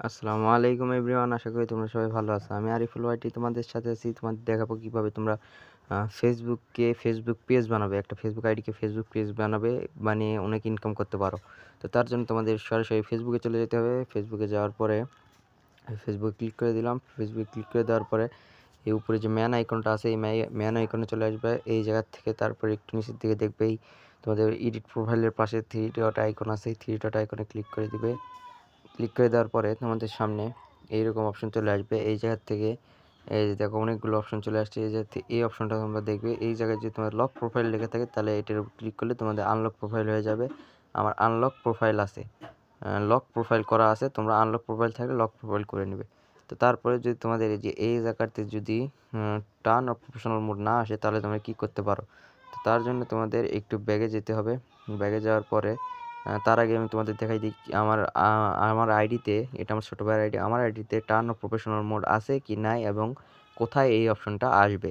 আসসালামু আলাইকুম এভরিওয়ান, আশা করি তোমরা সবাই ভালো আছো। আমি আরিফুল ওয়াইটি তোমাদের সাথে আছি। তোমাদের দেখাবো কিভাবে তোমরা ফেসবুক পেজ বানাবে, একটা ফেসবুক আইডিকে ফেসবুক পেজ বানিয়ে অনেক ইনকাম করতে পারো। তো তার জন্য তোমাদের সরাসরি ফেসবুকে চলে যেতে হবে। ফেসবুকে যাওয়ার পরে ফেসবুকে ক্লিক করে দিলাম। ফেসবুকে ক্লিক করে দেওয়ার পরে এই উপরে যে ম্যান আইকনটা আছে, এই ম্যান আইকনে চলে আসবে। এই জায়গা থেকে তারপরে একটু নিচের দিকে দেখবেই তোমাদের এডিট প্রোফাইলের পাশে থ্রি ডট আইকন আছে, এই থ্রি ডট আইকনে ক্লিক করে দিবে। ক্লিক করে দেওয়ার পরে তোমাদের সামনে এইরকম অপশন চলে আসবে। এই জায়গা থেকে এই যে দেখো অনেকগুলো অপশন চলে আসছে। এই যে এই অপশনটা তোমরা দেখবে, এই জায়গায় যদি তোমার লক প্রোফাইল লেখা থাকে তাহলে এটার উপর ক্লিক করলে তোমাদের আনলক প্রোফাইল হয়ে যাবে। আমার আনলক প্রোফাইল আছে, লক প্রোফাইল করা আছে। তোমরা আনলক প্রোফাইল থাকলে লক প্রোফাইল করে নেবে। তো তারপরে যদি তোমাদের এই যে এই জায়গাতে যদি টার্ন অফ প্রফেশনাল মোড না আসে তাহলে তোমরা কি করতে পারো। তো তার জন্য তোমাদের একটু ব্যাগে যেতে হবে। ব্যাগে যাওয়ার পরে তার আগে আমি তোমাদের দেখাই দিই আমার আইডিতে, এটা আমার ছোটো ভাইয়ের আইডি, আমার আইডিতে টার্ন অফ প্রফেশনাল মোড আছে কি নাই এবং কোথায় এই অপশনটা আসবে।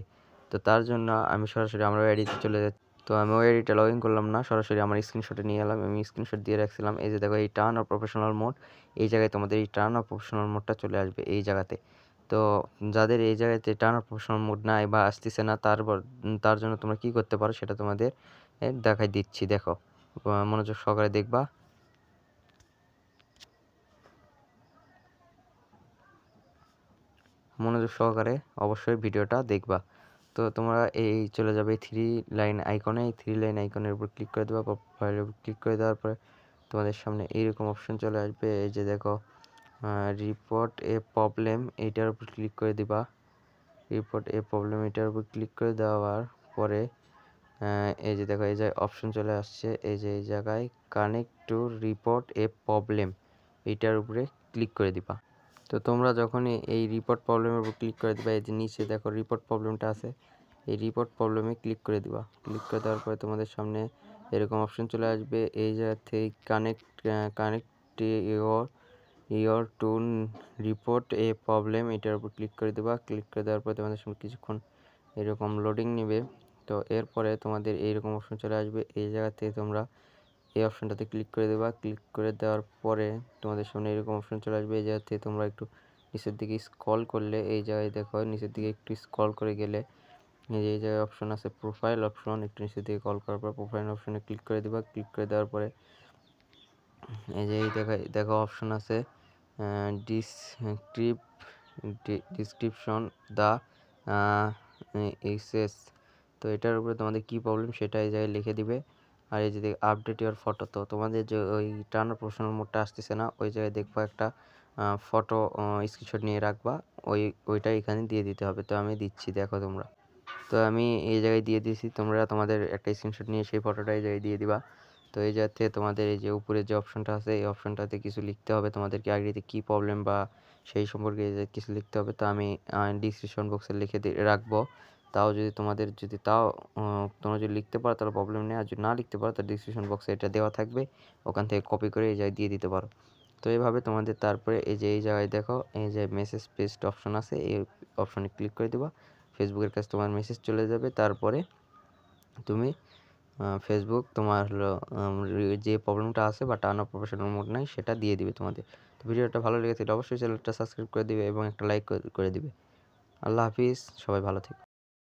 তো তার জন্য আমি সরাসরি আমার আইডিতে চলে যাচ্ছি। তো আমি ওই আইডিটা লগ ইন করলাম না, সরাসরি আমার স্ক্রিনশটে নিয়ে এলাম। আমি স্ক্রিনশট দিয়ে রাখছিলাম। এই যে দেখো এই টার্ন অফ প্রফেশনাল মোড, এই জায়গায় তোমাদের এই টার্ন অফ প্রফেশনাল মোডটা চলে আসবে এই জায়গাতে। তো যাদের এই জায়গাতে টার্ন অফ প্রফেশনাল মোড নাই বা আসতেছে না, তার জন্য তোমরা কি করতে পারো সেটা তোমাদের দেখাই দিচ্ছি। দেখো, মনোযোগ সহকারে দেখবা। মনোযোগ সহকারে অবশ্যই ভিডিওটা দেখবা। তো তোমরা এই চলে যাবে থ্রি লাইন আইকনে, এই থ্রি লাইন আইকনের উপর ক্লিক করে দেবা। প্রোফাইলের উপর ক্লিক করে দেওয়ার পরে তোমাদের সামনে এইরকম অপশন চলে আসবে। এই যে দেখো রিপোর্ট এ প্রবলেম, এইটার উপর ক্লিক করে দিবা। রিপোর্ট এ প্রবলেম এটার উপর ক্লিক করে দেওয়ার পরে এই যে দেখো এই যে অপশন চলে আসছে। এই যে এই জায়গায় connect to report a problem, এইটার উপরে ক্লিক করে দিবা। তো তোমরা যখনই এই রিপোর্ট প্রবলেমের উপর ক্লিক করে দিবা, এই যে নিচে দেখো রিপোর্ট প্রবলেমটা আছে, এই রিপোর্ট প্রবলেমে ক্লিক করে দিবা। ক্লিক করে দেওয়ার পরে তোমাদের সামনে এরকম অপশন চলে আসবে। এই জায়গা থেকে connect your to report a problem, এটার উপর ক্লিক করে দেবা। ক্লিক করে দেওয়ার পরে তোমাদের সামনে কিছুক্ষণ এরকম লোডিং নেবে। তো এরপরে তোমাদের এইরকম অপশন চলে আসবে। এই জায়গা থেকে তোমরা এই অপশনটাতে ক্লিক করে দেবা। ক্লিক করে দেওয়ার পরে তোমাদের সামনে এরকম অপশন চলে আসবে। এই জায়গা থেকে তোমরা একটু নিচের দিকে স্ক্রল করলে এই জায়গায় দেখো, নিচের দিকে একটু স্ক্রল করে গেলে এই যে এই জায়গায় অপশন আছে প্রোফাইল অপশন, একটু নিচের দিকে কল করার পর প্রোফাইল অপশনে ক্লিক করে দিবা। ক্লিক করে দেওয়ার পরে এই যে এই দেখো অপশন আছে ডিসক্রিপশন দ্য এক্সেস। তো এটার উপরে তোমাদের কি প্রবলেম সেটা এই জায়গায় লিখে দিবে। আর এই যে আপডেট ইউর ফটো, তো তোমাদের যে ওই টার্ন প্রফেশনাল মোডটা আসতেছে না, ওই জায়গায় দেখবো একটা ফটো স্ক্রিনশট নিয়ে রাখবা, ওইটা এখানে দিয়ে দিতে হবে। তো আমি দিচ্ছি, দেখো তোমরা। তো আমি এই জায়গায় দিয়ে দিয়েছি, তোমরা তোমাদের একটা স্ক্রিনশট নিয়ে সেই ফটোটা এই জায়গায় দিয়ে দিবা। তো এই জায়গা থেকে তোমাদের এই যে উপরে যে অপশনটা আছে, এই অপশনটাতে কিছু লিখতে হবে, তোমাদেরকে আইডিতে কী প্রবলেম বা সেই সম্পর্কে কিছু লিখতে হবে। তো আমি ডিসক্রিপশন বক্সে লিখে রাখবো। তাও যদি তোমাদের তোমরা যদি লিখতে পারো তাহলে প্রবলেম নেই, আর যদি না লিখতে পারো তাহলে ডিসক্রিপশন বক্সে এটা দেওয়া থাকবে, ওখান থেকে কপি করে এই জায়গায় দিয়ে দিতে পারো। তো এইভাবে তোমাদের তারপরে এই যে এই জায়গায় দেখো এই যে মেসেজ পেস্ট অপশন আছে, এই অপশনে ক্লিক করে দেবা। ফেসবুকের কাছে তোমার মেসেজ চলে যাবে। তারপরে তুমি ফেসবুক তোমার হলো যে প্রবলেমটা আছে বা টার্ন অফ প্রফেশনাল মোড নাই সেটা দিয়ে দিবে তোমাদের। তো ভিডিওটা ভালো লেগে থাকলে অবশ্যই চ্যানেলটা সাবস্ক্রাইব করে দিবে এবং একটা লাইক করে দিবে। আল্লাহ হাফিজ, সবাই ভালো থেকো।